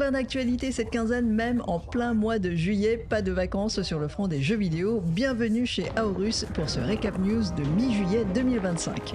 Plein d'actualités cette quinzaine, même en plein mois de juillet, pas de vacances sur le front des jeux vidéo. Bienvenue chez Aorus pour ce récap news de mi-juillet 2025.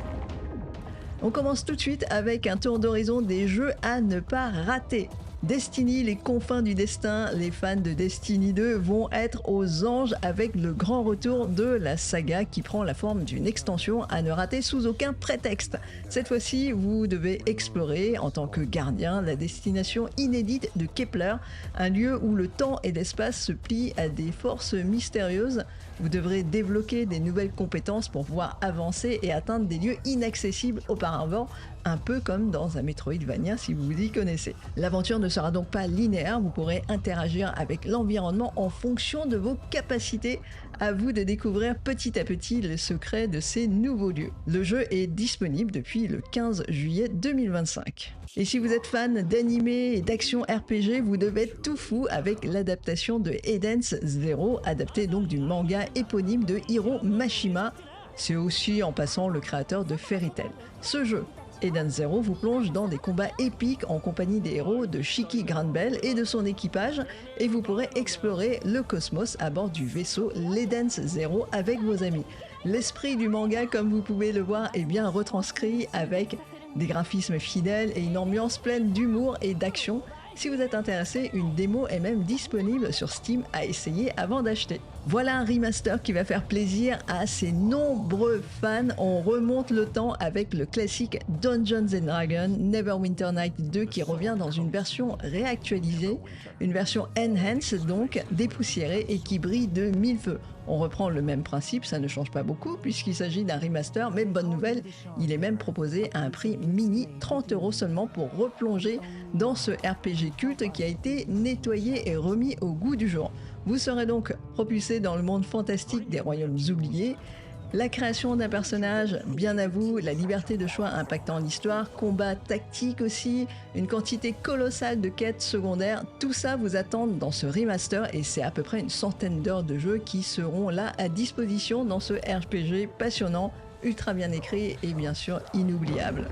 On commence tout de suite avec un tour d'horizon des jeux à ne pas rater. Destiny, les confins du destin, les fans de Destiny 2 vont être aux anges avec le grand retour de la saga qui prend la forme d'une extension à ne rater sous aucun prétexte. Cette fois-ci, vous devez explorer en tant que gardien la destination inédite de Kepler, un lieu où le temps et l'espace se plient à des forces mystérieuses. Vous devrez débloquer des nouvelles compétences pour pouvoir avancer et atteindre des lieux inaccessibles auparavant, un peu comme dans un Metroidvania si vous y connaissez. L'aventure ne sera donc pas linéaire, vous pourrez interagir avec l'environnement en fonction de vos capacités. À vous de découvrir petit à petit les secrets de ces nouveaux lieux. Le jeu est disponible depuis le 15 juillet 2025. Et si vous êtes fan d'anime et d'action RPG, vous devez être tout fou avec l'adaptation de Eden's Zero, adapté donc du manga éponyme de Hiro Mashima. C'est aussi en passant le créateur de Fairy Tail. Ce jeu, Eden's Zero, vous plonge dans des combats épiques en compagnie des héros de Shiki Granbell et de son équipage, et vous pourrez explorer le cosmos à bord du vaisseau l'Eden's Zero avec vos amis. L'esprit du manga, comme vous pouvez le voir, est bien retranscrit avec des graphismes fidèles et une ambiance pleine d'humour et d'action. Si vous êtes intéressé, une démo est même disponible sur Steam à essayer avant d'acheter. Voilà un remaster qui va faire plaisir à ses nombreux fans. On remonte le temps avec le classique Dungeons & Dragons Neverwinter Night 2 qui revient dans une version réactualisée, une version enhanced donc, dépoussiérée et qui brille de mille feux. On reprend le même principe, ça ne change pas beaucoup puisqu'il s'agit d'un remaster, mais bonne nouvelle, il est même proposé à un prix mini, 30 € seulement pour replonger dans ce RPG culte qui a été nettoyé et remis au goût du jour. Vous serez donc propulsé dans le monde fantastique des royaumes oubliés. La création d'un personnage, bien à vous, la liberté de choix impactant l'histoire, combat tactique aussi, une quantité colossale de quêtes secondaires, tout ça vous attend dans ce remaster et c'est à peu près une centaine d'heures de jeu qui seront là à disposition dans ce RPG passionnant, ultra bien écrit et bien sûr inoubliable.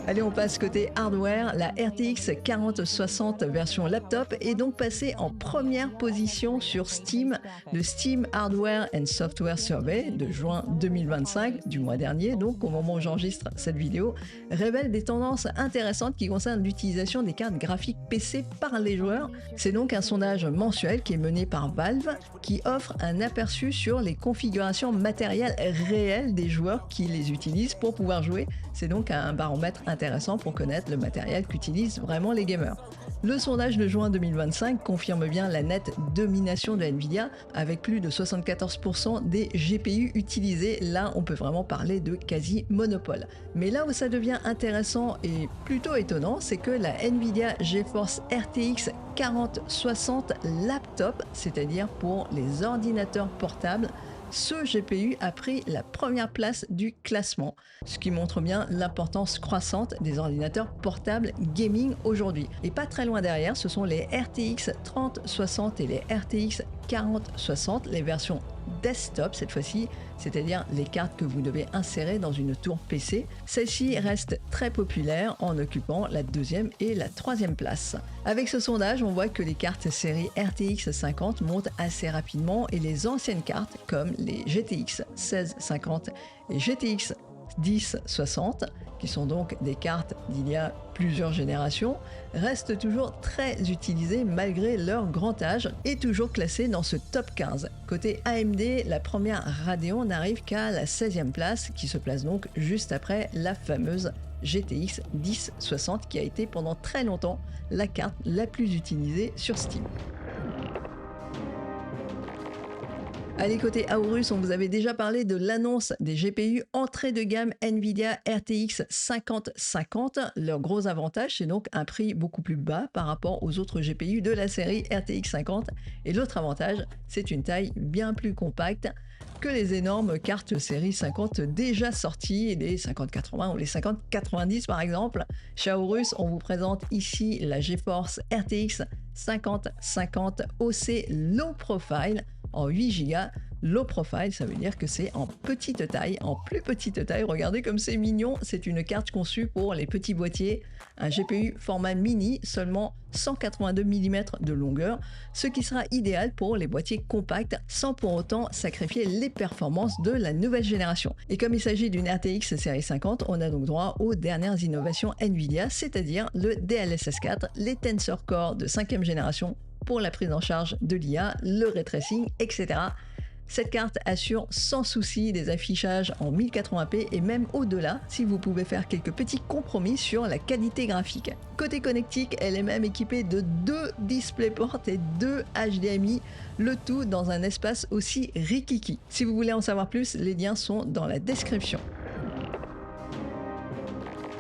Allez, on passe côté hardware. La RTX 4060 version laptop est donc passée en première position sur Steam. Le Steam Hardware and Software Survey de juin 2025, du mois dernier, donc au moment où j'enregistre cette vidéo, révèle des tendances intéressantes qui concernent l'utilisation des cartes graphiques PC par les joueurs. C'est donc un sondage mensuel qui est mené par Valve, qui offre un aperçu sur les configurations matérielles réelles des joueurs qui les utilisent pour pouvoir jouer. C'est donc un baromètre intéressant pour connaître le matériel qu'utilisent vraiment les gamers. Le sondage de juin 2025 confirme bien la nette domination de Nvidia avec plus de 74% des GPU utilisés. Là, on peut vraiment parler de quasi-monopole. Mais là où ça devient intéressant et plutôt étonnant, c'est que la Nvidia GeForce RTX 4060 laptop, c'est-à-dire pour les ordinateurs portables, ce GPU a pris la première place du classement, ce qui montre bien l'importance croissante des ordinateurs portables gaming aujourd'hui. Et pas très loin derrière, ce sont les RTX 3060 et les RTX 4060, les versions desktop cette fois-ci, c'est-à-dire les cartes que vous devez insérer dans une tour PC. Celle-ci reste très populaire en occupant la deuxième et la troisième place. Avec ce sondage, on voit que les cartes série RTX 50 montent assez rapidement et les anciennes cartes comme les GTX 1650 et GTX 1060, qui sont donc des cartes d'il y a plusieurs générations, restent toujours très utilisées malgré leur grand âge et toujours classées dans ce top 15. Côté AMD, la première Radeon n'arrive qu'à la 16e place, qui se place donc juste après la fameuse GTX 1060 qui a été pendant très longtemps la carte la plus utilisée sur Steam. Allez, côté Aorus, on vous avait déjà parlé de l'annonce des GPU entrée de gamme Nvidia RTX 5050. Leur gros avantage, c'est donc un prix beaucoup plus bas par rapport aux autres GPU de la série RTX 50. Et l'autre avantage, c'est une taille bien plus compacte que les énormes cartes série 50 déjà sorties, les 5080 ou les 5090 par exemple. Chez Aorus, on vous présente ici la GeForce RTX 5050 OC Low Profile. en 8 Go. Low profile, ça veut dire que c'est en petite taille, en plus petite taille. Regardez comme c'est mignon, c'est une carte conçue pour les petits boîtiers, un GPU format mini, seulement 182 mm de longueur, ce qui sera idéal pour les boîtiers compacts sans pour autant sacrifier les performances de la nouvelle génération. Et comme il s'agit d'une RTX série 50, on a donc droit aux dernières innovations Nvidia, c'est-à-dire le DLSS 4, les Tensor Core de 5e génération pour la prise en charge de l'IA, le ray tracing, etc. Cette carte assure sans souci des affichages en 1080p et même au-delà si vous pouvez faire quelques petits compromis sur la qualité graphique. Côté connectique, elle est même équipée de 2 DisplayPort et 2 HDMI, le tout dans un espace aussi rikiki. Si vous voulez en savoir plus, les liens sont dans la description.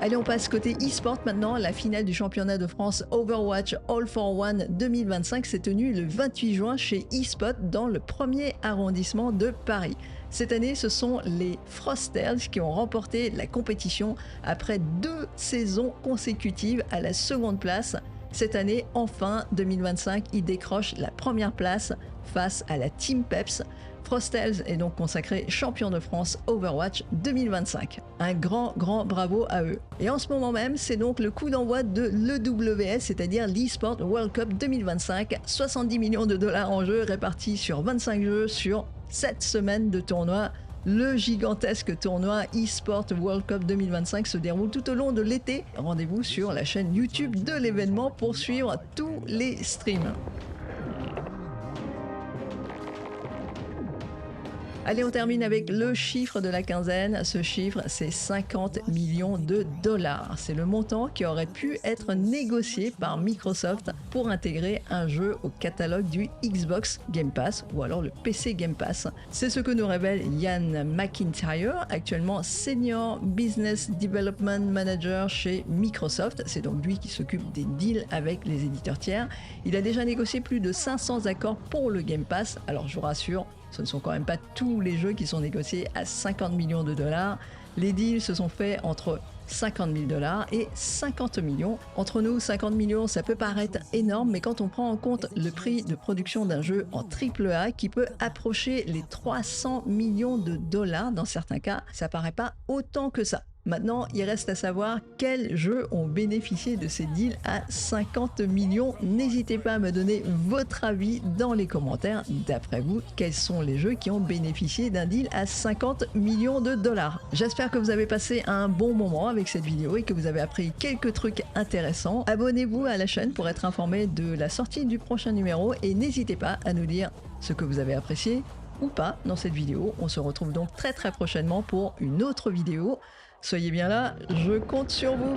Allez, on passe côté e-sport maintenant. La finale du championnat de France Overwatch All for One 2025 s'est tenue le 28 juin chez eSpot dans le 1er arrondissement de Paris. Cette année, ce sont les Frosters qui ont remporté la compétition après 2 saisons consécutives à la seconde place. Cette année, enfin, 2025, ils décrochent la première place face à la Team Peps. Frostels est donc consacré champion de France Overwatch 2025. Un grand bravo à eux. Et en ce moment même, c'est donc le coup d'envoi de l'EWS, c'est-à-dire l'eSport World Cup 2025. 70 millions de dollars en jeu répartis sur 25 jeux sur 7 semaines de tournoi. Le gigantesque tournoi eSport World Cup 2025 se déroule tout au long de l'été. Rendez-vous sur la chaîne YouTube de l'événement pour suivre tous les streams. Allez, on termine avec le chiffre de la quinzaine. Ce chiffre, c'est 50 millions de dollars. C'est le montant qui aurait pu être négocié par Microsoft pour intégrer un jeu au catalogue du Xbox Game Pass ou alors le PC Game Pass. C'est ce que nous révèle Ian McIntyre, actuellement Senior Business Development Manager chez Microsoft. C'est donc lui qui s'occupe des deals avec les éditeurs tiers. Il a déjà négocié plus de 500 accords pour le Game Pass. Alors je vous rassure, ce ne sont quand même pas tous les jeux qui sont négociés à 50 millions de dollars. Les deals se sont faits entre 50 000 dollars et 50 millions. Entre nous, 50 millions, ça peut paraître énorme, mais quand on prend en compte le prix de production d'un jeu en AAA qui peut approcher les 300 millions de dollars dans certains cas, ça paraît pas autant que ça. Maintenant, il reste à savoir quels jeux ont bénéficié de ces deals à 50 millions. N'hésitez pas à me donner votre avis dans les commentaires. D'après vous, quels sont les jeux qui ont bénéficié d'un deal à 50 millions de dollars? J'espère que vous avez passé un bon moment avec cette vidéo et que vous avez appris quelques trucs intéressants. Abonnez-vous à la chaîne pour être informé de la sortie du prochain numéro et n'hésitez pas à nous dire ce que vous avez apprécié ou pas dans cette vidéo. On se retrouve donc très prochainement pour une autre vidéo. Soyez bien là, je compte sur vous.